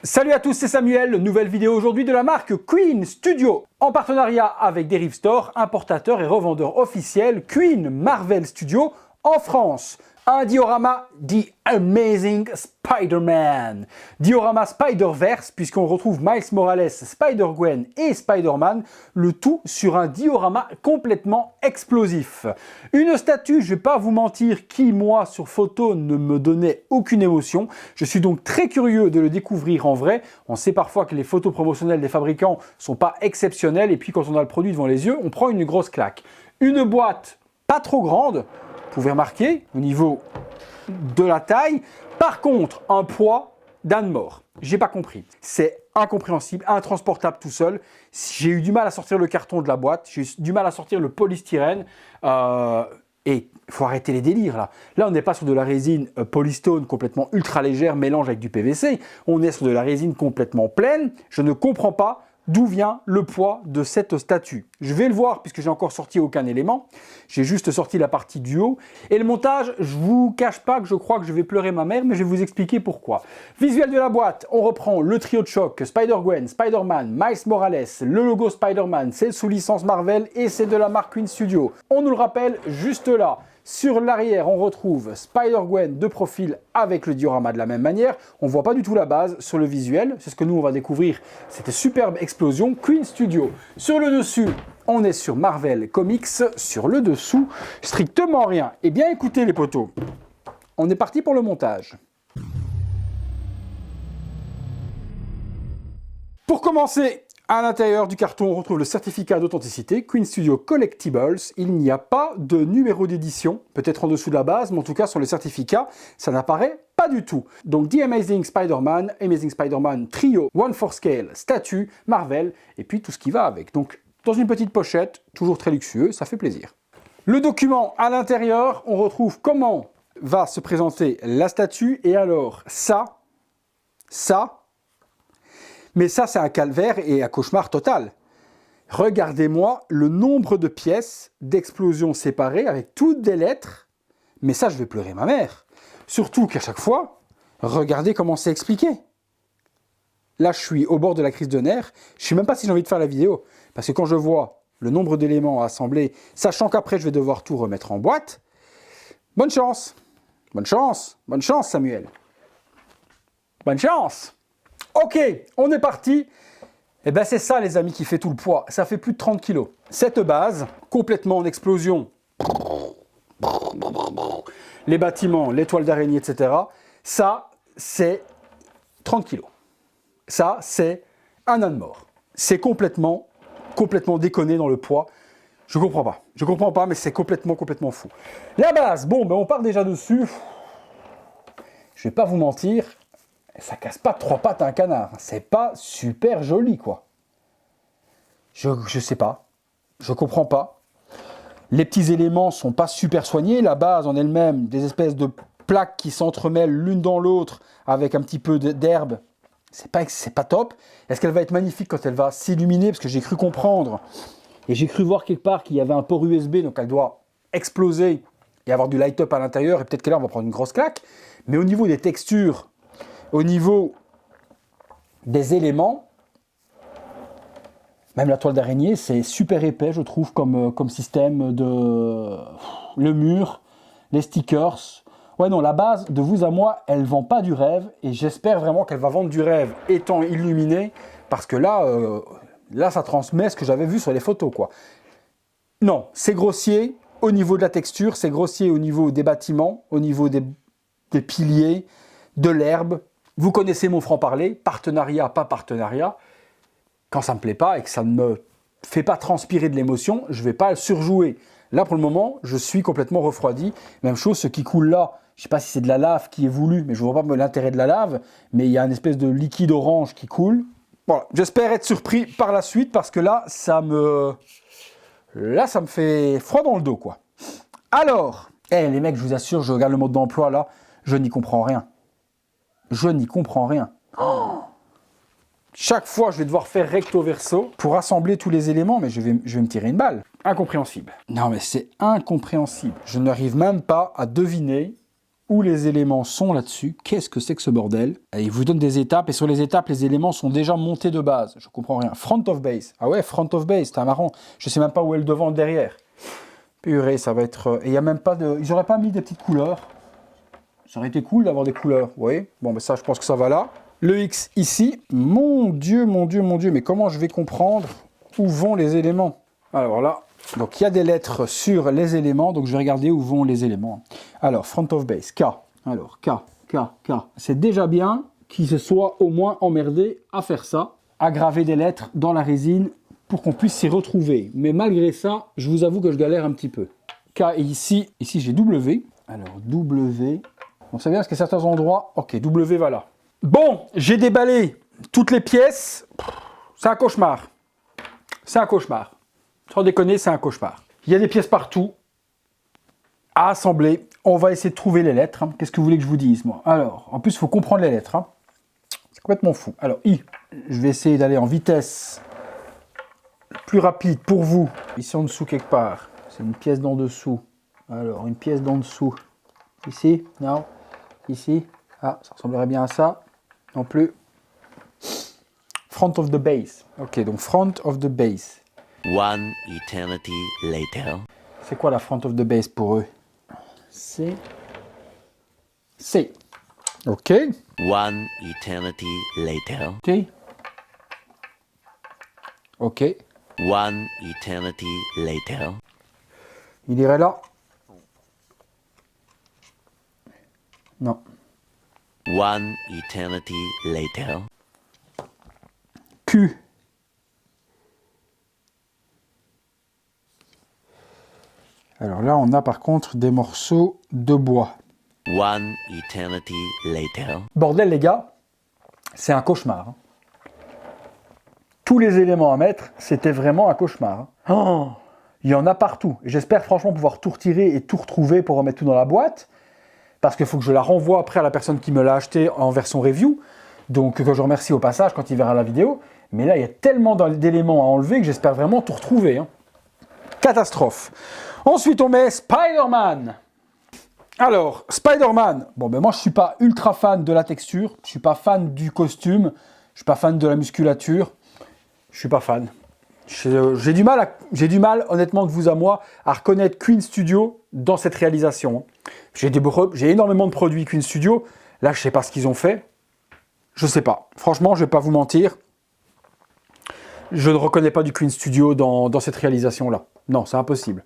Salut à tous, c'est Samuel, nouvelle vidéo aujourd'hui de la marque Queen Studio. En partenariat avec Derive Store, importateur et revendeur officiel Queen Marvel Studio en France. Un diorama The Amazing Spider-Man. Diorama Spider-Verse, puisqu'on retrouve Miles Morales, Spider-Gwen et Spider-Man, le tout sur un diorama complètement explosif. Une statue, je vais pas vous mentir, qui moi sur photo ne me donnait aucune émotion. Je suis donc très curieux de le découvrir en vrai. On sait parfois que les photos promotionnelles des fabricants sont pas exceptionnelles et puis quand on a le produit devant les yeux, on prend une grosse claque. Une boîte pas trop grande. Vous pouvez remarquer au niveau de la taille. Par contre, un poids d'âne mort. J'ai pas compris. C'est incompréhensible, intransportable tout seul. J'ai eu du mal à sortir le carton de la boîte. J'ai eu du mal à sortir le polystyrène. Et il faut arrêter les délires là. Là, on n'est pas sur de la résine polystone complètement ultra légère, mélange avec du PVC. On est sur de la résine complètement pleine. Je ne comprends pas d'où vient le poids de cette statue. Je vais le voir puisque j'ai encore sorti aucun élément. J'ai juste sorti la partie du haut. Et le montage, je vous cache pas que je crois que je vais pleurer ma mère, mais je vais vous expliquer pourquoi. Visuel de la boîte, on reprend le trio de choc, Spider-Gwen, Spider-Man, Miles Morales, le logo Spider-Man, c'est sous licence Marvel et c'est de la marque Queen Studio. On nous le rappelle juste là. Sur l'arrière, on retrouve Spider-Gwen de profil avec le diorama de la même manière. On ne voit pas du tout la base sur le visuel. C'est ce que nous, on va découvrir. Cette superbe explosion Queen Studio. Sur le dessus, on est sur Marvel Comics. Sur le dessous, strictement rien. Eh bien, écoutez les potos, on est parti pour le montage. Pour commencer, à l'intérieur du carton, on retrouve le certificat d'authenticité Queen Studio Collectibles. Il n'y a pas de numéro d'édition, peut-être en dessous de la base, mais en tout cas sur le certificat, ça n'apparaît pas du tout. Donc The Amazing Spider-Man Trio, 1/4 Scale, statue, Marvel, et puis tout ce qui va avec. Donc dans une petite pochette, toujours très luxueux, ça fait plaisir. Le document à l'intérieur, on retrouve comment va se présenter la statue, et alors ça, mais ça, c'est un calvaire et un cauchemar total. Regardez-moi le nombre de pièces d'explosions séparées avec toutes des lettres. Mais ça, je vais pleurer ma mère. Surtout qu'à chaque fois, regardez comment c'est expliqué. Là, je suis au bord de la crise de nerfs. Je ne sais même pas si j'ai envie de faire la vidéo. Parce que quand je vois le nombre d'éléments à assembler, sachant qu'après, je vais devoir tout remettre en boîte, bonne chance. Bonne chance Samuel. Bonne chance. Ok, on est parti. Et bien c'est ça les amis qui fait tout le poids. Ça fait plus de 30 kg. Cette base, complètement en explosion. Les bâtiments, les toiles d'araignée, etc. Ça, c'est 30 kg. Ça, c'est un âne mort. C'est complètement déconné dans le poids. Je comprends pas, mais c'est complètement fou. La base, bon, ben on part déjà dessus. Je vais pas vous mentir. Ça casse pas 3 pattes à un canard. C'est pas super joli, quoi. Je sais pas. Je comprends pas. Les petits éléments sont pas super soignés. La base en elle-même, des espèces de plaques qui s'entremêlent l'une dans l'autre avec un petit peu d'herbe. C'est pas top. Est-ce qu'elle va être magnifique quand elle va s'illuminer? Parce que j'ai cru comprendre et j'ai cru voir quelque part qu'il y avait un port USB, donc elle doit exploser et avoir du light-up à l'intérieur. Et peut-être que là, on va prendre une grosse claque. Mais au niveau des textures, au niveau des éléments, même la toile d'araignée, c'est super épais, je trouve, comme système de... Le mur, les stickers. Ouais, non, la base, de vous à moi, elle vend pas du rêve. Et j'espère vraiment qu'elle va vendre du rêve étant illuminée. Parce que là, là, ça transmet ce que j'avais vu sur les photos, quoi. Non, c'est grossier au niveau de la texture, c'est grossier au niveau des bâtiments, au niveau des piliers, de l'herbe. Vous connaissez mon franc-parler, partenariat, pas partenariat. Quand ça ne me plaît pas et que ça ne me fait pas transpirer de l'émotion, je ne vais pas le surjouer. Là, pour le moment, je suis complètement refroidi. Même chose, ce qui coule là, je ne sais pas si c'est de la lave qui est voulu, mais je ne vois pas l'intérêt de la lave. Mais il y a une espèce de liquide orange qui coule. Voilà, j'espère être surpris par la suite parce que là, ça me fait froid dans le dos, quoi. Alors, les mecs, je vous assure, je regarde le mode d'emploi là, je n'y comprends rien. Je n'y comprends rien. Oh, chaque fois, je vais devoir faire recto verso pour assembler tous les éléments, mais je vais me tirer une balle. Incompréhensible. Non, mais c'est incompréhensible. Je n'arrive même pas à deviner où les éléments sont là-dessus. Qu'est-ce que c'est que ce bordel? Et il vous donne des étapes, et sur les étapes, les éléments sont déjà montés de base. Je comprends rien. Front of base. Ah ouais, front of base, c'est marrant. Je sais même pas où est le devant, le derrière. Purée, ça va être... Et il n'y a même pas de... Ils n'auraient pas mis des petites couleurs. Ça aurait été cool d'avoir des couleurs, vous voyez? Bon, mais ça, je pense que ça va là. Le X ici. Mon Dieu, mon Dieu, mon Dieu. Mais comment je vais comprendre où vont les éléments? Alors là, donc il y a des lettres sur les éléments. Donc je vais regarder où vont les éléments. Alors, front of base, K. Alors, K, K, K. C'est déjà bien qu'ils se soient au moins emmerdés à faire ça. À graver des lettres dans la résine pour qu'on puisse s'y retrouver. Mais malgré ça, je vous avoue que je galère un petit peu. K et ici j'ai W. Alors, W... On sait bien parce qu'il y a certains endroits... Ok, W, voilà. Bon, j'ai déballé toutes les pièces. C'est un cauchemar. C'est un cauchemar. Sans déconner, c'est un cauchemar. Il y a des pièces partout à assembler. On va essayer de trouver les lettres. Hein. Qu'est-ce que vous voulez que je vous dise, moi? Alors, en plus, il faut comprendre les lettres. Hein. C'est complètement fou. Alors, I. Je vais essayer d'aller en vitesse plus rapide pour vous. Ici, en dessous, quelque part. C'est une pièce d'en dessous. Alors, une pièce d'en dessous. Ici, non. Ici, ah, ça ressemblerait bien à ça. Non plus. Front of the base. Ok, donc front of the base. One eternity later. C'est quoi la front of the base pour eux? C'est... Ok. One eternity later. Ok. Ok. One eternity later. Il irait là. Non. One eternity later. Q. Alors là, on a par contre des morceaux de bois. One eternity later. Bordel, les gars, c'est un cauchemar. Hein. Tous les éléments à mettre, c'était vraiment un cauchemar. Hein. Oh, il y en a partout. J'espère franchement pouvoir tout retirer et tout retrouver pour remettre tout dans la boîte. Parce qu'il faut que je la renvoie après à la personne qui me l'a acheté en version review. Donc que je remercie au passage quand il verra la vidéo. Mais là, il y a tellement d'éléments à enlever que j'espère vraiment tout retrouver. Hein. Catastrophe. Ensuite, on met Spider-Man. Alors, Spider-Man. Bon, ben moi, je ne suis pas ultra fan de la texture. Je ne suis pas fan du costume. Je ne suis pas fan de la musculature. Je ne suis pas fan. J'ai du mal, honnêtement, de vous à moi, à reconnaître Queen Studio dans cette réalisation. J'ai énormément de produits Queen Studio. Là, je ne sais pas ce qu'ils ont fait. Je ne sais pas. Franchement, je ne vais pas vous mentir. Je ne reconnais pas du Queen Studio dans cette réalisation-là. Non, c'est impossible.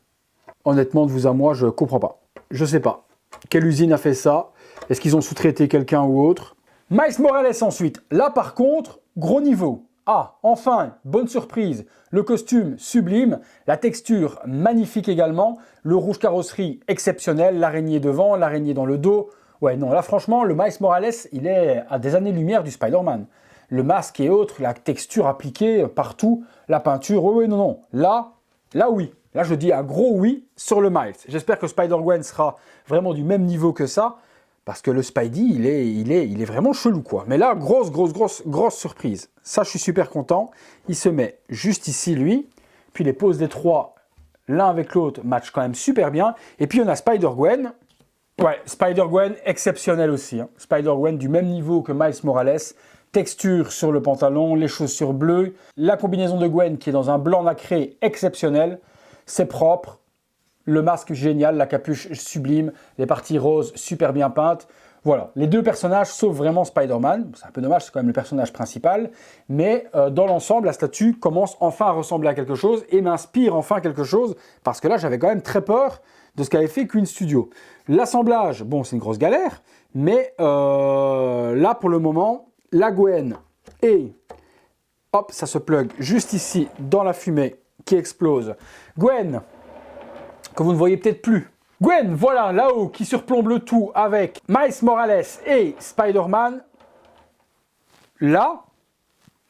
Honnêtement, de vous à moi, je ne comprends pas. Je ne sais pas. Quelle usine a fait ça? Est-ce qu'ils ont sous-traité quelqu'un ou autre? Miles Morales ensuite. Là, par contre, gros niveau. Ah, enfin, bonne surprise. Le costume sublime, la texture magnifique également, le rouge carrosserie exceptionnel, l'araignée devant, l'araignée dans le dos. Ouais, non, là franchement, le Miles Morales, il est à des années-lumière du Spider-Man. Le masque et autres, la texture appliquée partout, la peinture, oui, non, non. Là oui. Là, je dis un gros oui sur le Miles. J'espère que Spider-Gwen sera vraiment du même niveau que ça, parce que le Spidey, il est vraiment chelou, quoi. Mais là, grosse surprise. Ça, je suis super content. Il se met juste ici, lui. Puis les poses des trois, l'un avec l'autre, matchent quand même super bien. Et puis, on a Spider-Gwen. Ouais, Spider-Gwen exceptionnel aussi. Hein. Spider-Gwen du même niveau que Miles Morales. Texture sur le pantalon, les chaussures bleues. La combinaison de Gwen qui est dans un blanc nacré exceptionnel. C'est propre. Le masque génial, la capuche sublime, les parties roses super bien peintes. Voilà, les deux personnages sauf vraiment Spider-Man. C'est un peu dommage, c'est quand même le personnage principal. Mais dans l'ensemble, la statue commence enfin à ressembler à quelque chose et m'inspire enfin quelque chose. Parce que là, j'avais quand même très peur de ce qu'avait fait Queen Studio. L'assemblage, bon, c'est une grosse galère. Mais là, pour le moment, la Gwen et... Hop, ça se plug juste ici dans la fumée qui explose. Gwen, que vous ne voyez peut-être plus. Gwen, voilà, là-haut, qui surplombe le tout avec Miles Morales et Spider-Man. Là,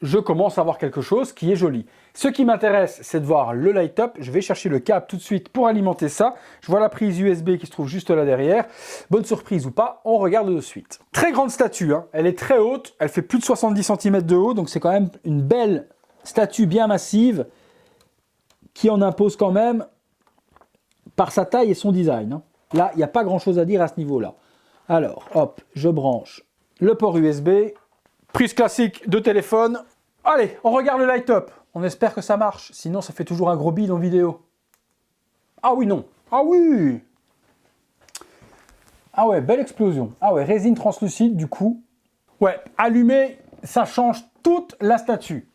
je commence à voir quelque chose qui est joli. Ce qui m'intéresse, c'est de voir le light-up. Je vais chercher le câble tout de suite pour alimenter ça. Je vois la prise USB qui se trouve juste là derrière. Bonne surprise ou pas, on regarde de suite. Très grande statue, hein. Elle est très haute. Elle fait plus de 70 cm de haut, donc c'est quand même une belle statue bien massive qui en impose quand même par sa taille et son design. Hein. Là, il n'y a pas grand-chose à dire à ce niveau-là. Alors, hop, je branche le port USB, prise classique de téléphone. Allez, on regarde le light-up. On espère que ça marche, sinon ça fait toujours un gros bide en vidéo. Ah oui, non. Ah oui. Ah ouais, belle explosion. Ah ouais, résine translucide du coup. Ouais, allumé, ça change toute la statue.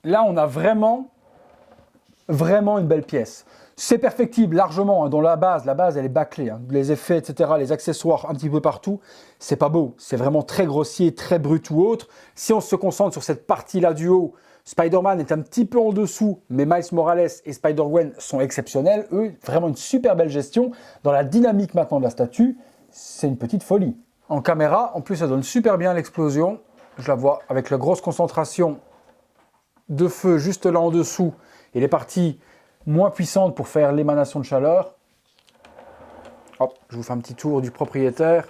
Là, on a vraiment une belle pièce. C'est perfectible largement, hein, dans la base elle est bâclée, hein. Les effets, etc., les accessoires un petit peu partout, c'est pas beau, c'est vraiment très grossier, très brut ou autre. Si on se concentre sur cette partie-là du haut, Spider-Man est un petit peu en dessous, mais Miles Morales et Spider-Gwen sont exceptionnels, eux, vraiment une super belle gestion. Dans la dynamique maintenant de la statue, c'est une petite folie. En caméra, en plus ça donne super bien l'explosion, je la vois avec la grosse concentration de feu juste là en dessous, et les parties moins puissante pour faire l'émanation de chaleur. Hop, je vous fais un petit tour du propriétaire.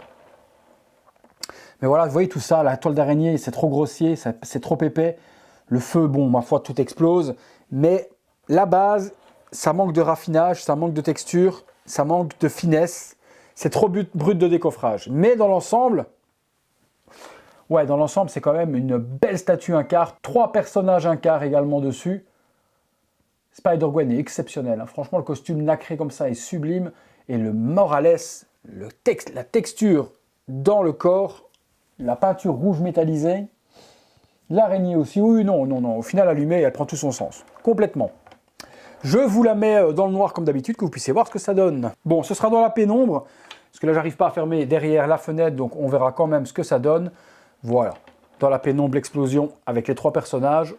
Mais voilà, vous voyez tout ça, la toile d'araignée, c'est trop grossier, c'est trop épais. Le feu, bon, ma foi, tout explose. Mais la base, ça manque de raffinage, ça manque de texture, ça manque de finesse. C'est trop brut de décoffrage. Mais dans l'ensemble, ouais, dans l'ensemble, c'est quand même une belle statue 1/4. 3 personnages 1/4 également dessus. Spider-Gwen est exceptionnel, hein. Franchement le costume nacré comme ça est sublime, et le Morales, la texture dans le corps, la peinture rouge métallisée, l'araignée aussi, oui non, au final allumée elle prend tout son sens, complètement. Je vous la mets dans le noir comme d'habitude, que vous puissiez voir ce que ça donne. Bon, ce sera dans la pénombre, parce que là j'arrive pas à fermer derrière la fenêtre, donc on verra quand même ce que ça donne. Voilà, dans la pénombre l'explosion avec les 3 personnages.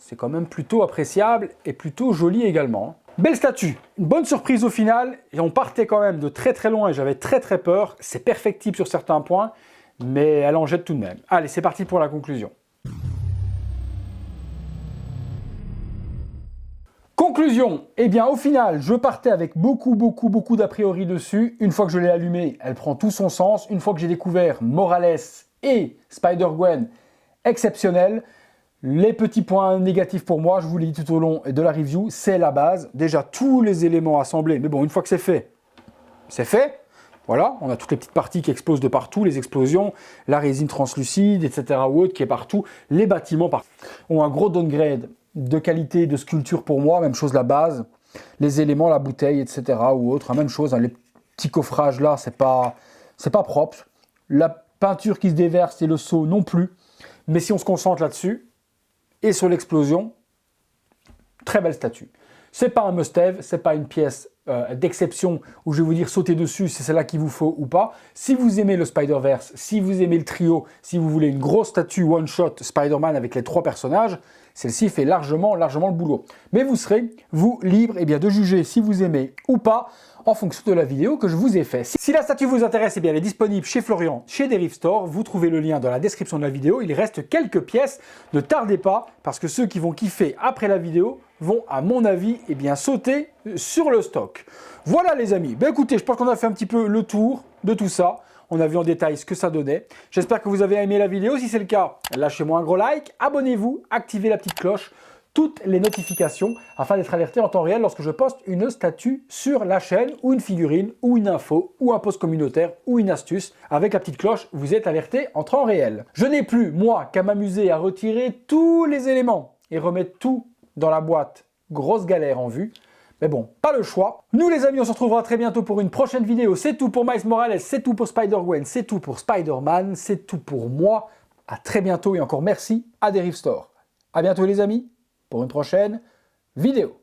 C'est quand même plutôt appréciable et plutôt joli également. Belle statue, une bonne surprise au final, et on partait quand même de très très loin et j'avais très peur. C'est perfectible sur certains points, mais elle en jette tout de même. Allez, c'est parti pour la conclusion. Conclusion, eh bien au final, je partais avec beaucoup d'a priori dessus. Une fois que je l'ai allumée, elle prend tout son sens. Une fois que j'ai découvert Morales et Spider-Gwen, exceptionnel. Les petits points négatifs pour moi, je vous l'ai dit tout au long de la review, c'est la base. Déjà, tous les éléments assemblés, mais bon, une fois que c'est fait. Voilà, on a toutes les petites parties qui explosent de partout, les explosions, la résine translucide, etc. ou autre qui est partout. Les bâtiments ont un gros downgrade de qualité de sculpture pour moi, même chose la base. Les éléments, la bouteille, etc. ou autre, même chose, hein, les petits coffrages là, c'est pas propre. La peinture qui se déverse et le seau non plus. Mais si on se concentre là-dessus, et sur l'explosion, très belle statue. C'est pas un must-have, c'est pas une pièce d'exception où je vais vous dire sauter dessus, c'est celle-là qu'il vous faut ou pas. Si vous aimez le Spider-Verse, si vous aimez le trio, si vous voulez une grosse statue one-shot Spider-Man avec les 3 personnages, celle-ci fait largement le boulot. Mais vous serez, vous, libre de juger si vous aimez ou pas, en fonction de la vidéo que je vous ai faite. Si la statue vous intéresse, elle est disponible chez Florian, chez Derive Store. Vous trouvez le lien dans la description de la vidéo. Il reste quelques pièces. Ne tardez pas, parce que ceux qui vont kiffer après la vidéo vont, à mon avis, sauter sur le stock. Voilà les amis. Écoutez, je pense qu'on a fait un petit peu le tour de tout ça. On a vu en détail ce que ça donnait. J'espère que vous avez aimé la vidéo. Si c'est le cas, lâchez-moi un gros like, abonnez-vous, activez la petite cloche, toutes les notifications afin d'être alerté en temps réel lorsque je poste une statue sur la chaîne ou une figurine ou une info ou un post communautaire ou une astuce. Avec la petite cloche, vous êtes alerté en temps réel. Je n'ai plus, moi, qu'à m'amuser à retirer tous les éléments et remettre tout dans la boîte. Grosse galère en vue. Mais bon, pas le choix. Nous les amis, on se retrouvera très bientôt pour une prochaine vidéo. C'est tout pour Miles Morales, c'est tout pour Spider-Gwen, c'est tout pour Spider-Man, c'est tout pour moi. À très bientôt et encore merci à Derive Store. À bientôt les amis, pour une prochaine vidéo.